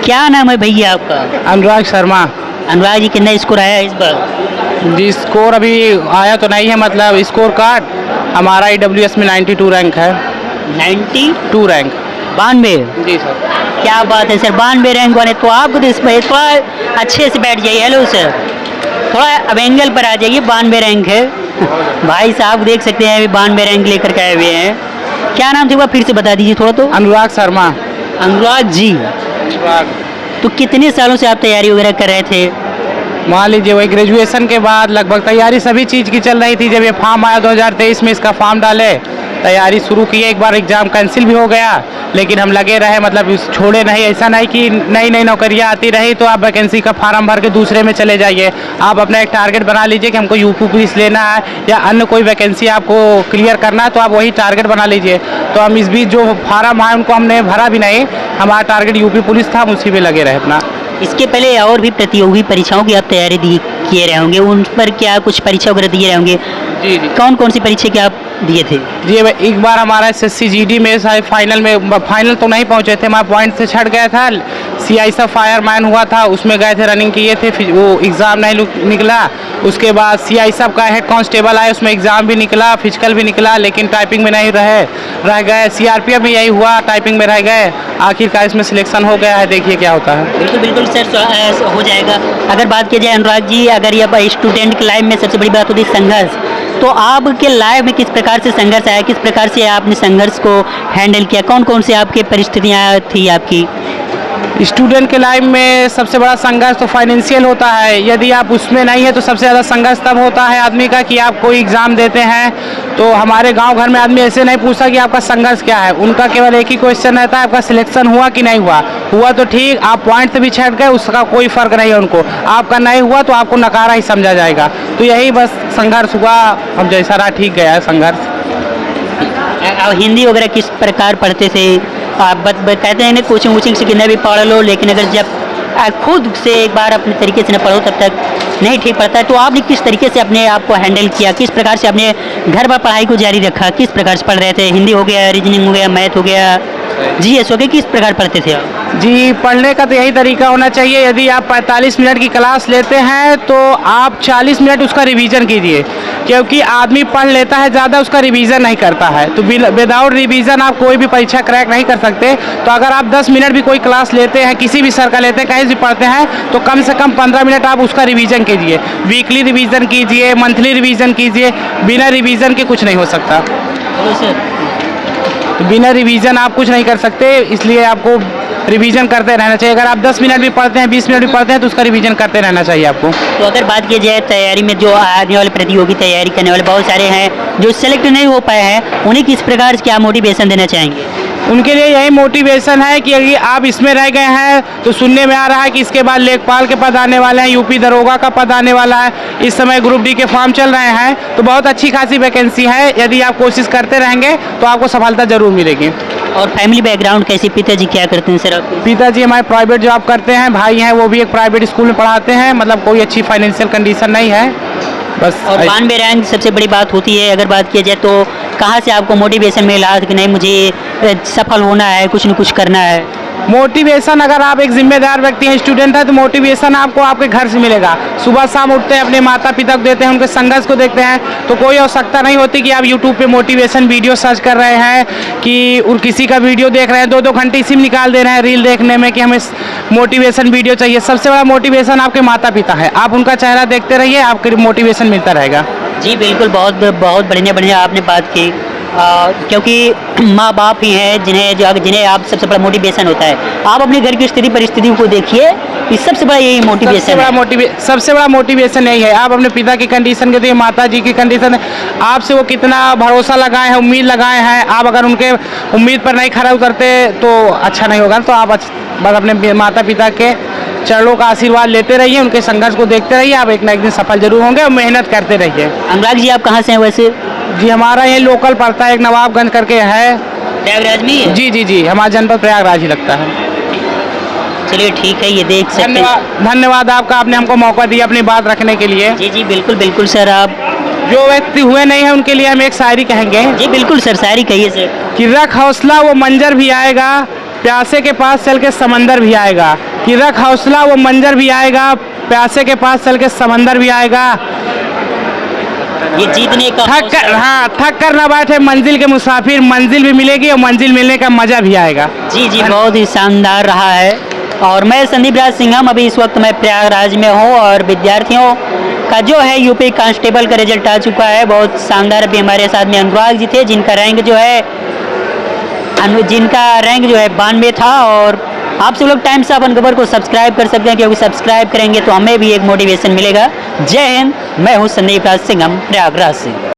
क्या नाम है भैया आपका? अनुराग शर्मा। अनुराग जी, कितना स्कोर आया इस बार? जी स्कोर अभी आया तो नहीं है, मतलब स्कोर कार्ड हमारा EWS में 92 रैंक है। 92 रैंक 92। जी सर। क्या बात है सर, 92 रैंक वाले तो आपको तो इसमें थोड़ा अच्छे से बैठ जाइए। हेलो सर, थोड़ा अब एंगल पर आ जाइए। 92 रैंक है भाई साहब, देख सकते हैं अभी 92 रैंक लेकर के आए हुए हैं। क्या नाम था, फिर से बता दीजिए थोड़ा तो। अनुराग शर्मा। अनुराग जी, तो कितने सालों से आप तैयारी वगैरह कर रहे थे? मान लीजिए वही ग्रेजुएशन के बाद लगभग तैयारी सभी चीज़ की चल रही थी। जब ये फॉर्म आया 2023 में, इसका फॉर्म डाले, तैयारी शुरू की। एक बार एग्ज़ाम कैंसिल भी हो गया, लेकिन हम लगे रहे, मतलब छोड़े नहीं। ऐसा नहीं कि नई नई नौकरियां आती रही तो आप वैकेंसी का फार्म भर के दूसरे में चले जाइए। आप अपना एक टारगेट बना लीजिए कि हमको यूपी पुलिस लेना है या अन्य कोई वैकेंसी आपको क्लियर करना है, तो आप वही टारगेट बना लीजिए। तो हम इस बीच जो फार्म आए उनको हमने भरा भी नहीं, हमारा टारगेट यूपी पुलिस था, हम उसी में लगे रहे अपना। इसके पहले और भी प्रतियोगी परीक्षाओं की आप तैयारी किए रहे होंगे, उन पर क्या कुछ परीक्षा वगैरह दिए रहे होंगे? जी जी। कौन कौन सी परीक्षा के आप दिए थे? जी एक बार हमारा SSC GD में शायद फाइनल तो नहीं पहुंचे थे, हमारा पॉइंट से छट गया था। CISF फायरमैन हुआ था, उसमें गए थे, रनिंग किए थे, फिर वो एग्ज़ाम नहीं निकला। उसके बाद CISF का हेड कांस्टेबल आया, उसमें एग्ज़ाम भी निकला, फिजिकल भी निकला, लेकिन टाइपिंग में नहीं रह गए। CRPF में यही हुआ, टाइपिंग में रह गए। आखिरकार इसमें सिलेक्शन हो गया है, देखिए क्या होता है। बिल्कुल बिल्कुल सर, हो जाएगा। अगर बात की जाए अनुराग जी, अगर ये स्टूडेंट की लाइफ में सबसे बड़ी बात होती है संघर्ष, तो आपके लाइफ में किस प्रकार से संघर्ष आया, किस प्रकार से आपने संघर्ष को हैंडल किया, कौन कौन से आपकी परिस्थितियाँ थी आपकी? स्टूडेंट के लाइफ में सबसे बड़ा संघर्ष तो फाइनेंशियल होता है। यदि आप उसमें नहीं है तो सबसे ज़्यादा संघर्ष तब होता है आदमी का कि आप कोई एग्ज़ाम देते हैं तो हमारे गांव घर में आदमी ऐसे नहीं पूछता कि आपका संघर्ष क्या है। उनका केवल एक ही क्वेश्चन रहता है, आपका सिलेक्शन हुआ कि नहीं हुआ तो ठीक, आप पॉइंट से भी छट गए, उसका कोई फ़र्क नहीं है उनको। आपका नहीं हुआ तो आपको नकारा ही समझा जाएगा। तो यही बस संघर्ष हुआ, अब जैसा रहा ठीक गया है संघर्ष। हिंदी वगैरह किस प्रकार पढ़ते थे आप? कहते हैं ना कोचिंग वोचिंग से कितना भी पढ़ लो, लेकिन अगर जब खुद से एक बार अपने तरीके से न पढ़ो तब तक नहीं ठीक पड़ता है। तो आपने किस तरीके से अपने आप को हैंडल किया, किस प्रकार से अपने घर पर पढ़ाई को जारी रखा, किस प्रकार से पढ़ रहे थे? हिंदी हो गया, रीजनिंग हो गया, मैथ हो गया, GS हो गया, किस प्रकार पढ़ते थे आप? जी पढ़ने का तो यही तरीका होना चाहिए। यदि आप 45 मिनट की क्लास लेते हैं तो आप 40 मिनट उसका रिवीजन कीजिए, क्योंकि आदमी पढ़ लेता है ज़्यादा, उसका रिवीजन नहीं करता है। तो विदाउट रिवीजन आप कोई भी परीक्षा क्रैक नहीं कर सकते। तो अगर आप 10 मिनट भी कोई क्लास लेते हैं, किसी भी सर का लेते हैं, कहीं भी पढ़ते हैं, तो कम से कम 15 मिनट आप उसका रिवीजन कीजिए। वीकली रिवीजन कीजिए, मंथली रिवीजन कीजिए। बिना रिवीजन के कुछ नहीं हो सकता। तो बिना रिवीजन आप कुछ नहीं कर सकते, इसलिए आपको रिवीजन करते रहना चाहिए। अगर आप 10 मिनट भी पढ़ते हैं, 20 मिनट भी पढ़ते हैं, तो उसका रिवीजन करते रहना चाहिए आपको। तो अगर बात की जाए तैयारी में, जो आने वाले प्रतियोगी तैयारी करने वाले बहुत सारे हैं जो सेलेक्ट नहीं हो पाए हैं, उन्हें किस प्रकार क्या मोटिवेशन देना चाहेंगे? उनके लिए यही मोटिवेशन है कि अगर आप इसमें रह गए हैं तो सुनने में आ रहा है कि इसके बाद लेखपाल के पद आने वाले हैं, यूपी दरोगा का पद आने वाला है, इस समय ग्रुप D के फॉर्म चल रहे हैं, तो बहुत अच्छी खासी वैकेंसी है। यदि आप कोशिश करते रहेंगे तो आपको सफलता जरूर मिलेगी। और फैमिली बैकग्राउंड कैसे? पिताजी क्या करते हैं सर आपके? पिताजी हमारे प्राइवेट जॉब करते हैं, भाई हैं वो भी एक प्राइवेट स्कूल में पढ़ाते हैं, मतलब कोई अच्छी फाइनेंशियल कंडीशन नहीं है बस। और 92 रैंक सबसे बड़ी बात होती है। अगर बात किया जाए तो कहाँ से आपको मोटिवेशन मिला कि नहीं मुझे सफल होना है, कुछ न कुछ करना है? मोटिवेशन, अगर आप एक जिम्मेदार व्यक्ति हैं, स्टूडेंट है, तो मोटिवेशन आपको आपके घर से मिलेगा। सुबह शाम उठते हैं, अपने माता पिता को देते हैं, उनके संघर्ष को देखते हैं, तो कोई आवश्यकता नहीं होती कि आप यूट्यूब पे मोटिवेशन वीडियो सर्च कर रहे हैं कि और किसी का वीडियो देख रहे हैं, 2-2 घंटे इसी में निकाल दे रहे हैं रील देखने में कि हमें मोटिवेशन वीडियो चाहिए। सबसे बड़ा मोटिवेशन आपके माता पिता है, आप उनका चेहरा देखते रहिए, आपको मोटिवेशन मिलता रहेगा। जी बिल्कुल, बहुत बहुत बढ़िया आपने बात की। क्योंकि माँ बाप ही हैं जिन्हें आप सबसे बड़ा मोटिवेशन होता है। आप अपने घर की स्थिति परिस्थितियों को देखिए, कि सबसे बड़ा यही मोटिवेशन है। सबसे बड़ा मोटिवेशन यही है। आप अपने पिता की कंडीशन के देखिए, माता जी की कंडीशन, आपसे वो कितना भरोसा लगाए हैं, उम्मीद लगाए हैं। आप अगर उनके उम्मीद पर नहीं खरा उतरते तो अच्छा नहीं होगा। तो आप बस अपने माता पिता के चरणों का आशीर्वाद लेते रहिए, उनके संघर्ष को देखते रहिए, आप एक ना एक दिन सफल जरूर होंगे और मेहनत करते रहिए। अनुराग जी, आप कहाँ से हैं वैसे? जी हमारा ये लोकल पड़ता है, एक नवाबगंज करके है, प्रयागराज में है? जी, हमारा जनपद प्रयागराज ही लगता है। चलिए ठीक है, ये देख सकते हैं। धन्यवाद आपका, आपने हमको मौका दिया अपनी बात रखने के लिए। जी बिल्कुल सर। आप जो व्यक्ति हुए नहीं है उनके लिए हम एक शायरी कहेंगे। जी बिल्कुल सर, शायरी कहिए सर। कि रख हौसला वो मंजर भी आएगा, प्यासे के पास चल के समंदर भी आएगा, कि रख हौसला वो मंजर भी आएगा, प्यासे के पास चल के समंदर भी आएगा, ये जीतने का थक कर ना बैठे मंजिल के मुसाफिर, मंजिल भी मिलेगी और मंजिल मिलने का मजा भी आएगा। जी जी, बहुत ही शानदार रहा है। और मैं संदीप राज सिंघम, अभी इस वक्त मैं प्रयागराज में हूँ और विद्यार्थियों का जो है यूपी कांस्टेबल का रिजल्ट आ चुका है, बहुत शानदार। अभी हमारे साथ में अनुराग जी थे जिनका रैंक जो है 92 था। और आप सब लोग टाइम्स ऑफ खबर को सब्सक्राइब कर सकते हैं, क्योंकि सब्सक्राइब करेंगे तो हमें भी एक मोटिवेशन मिलेगा। जय हिंद, मैं हूँ संदीप राज सिंघम प्रयागराज से।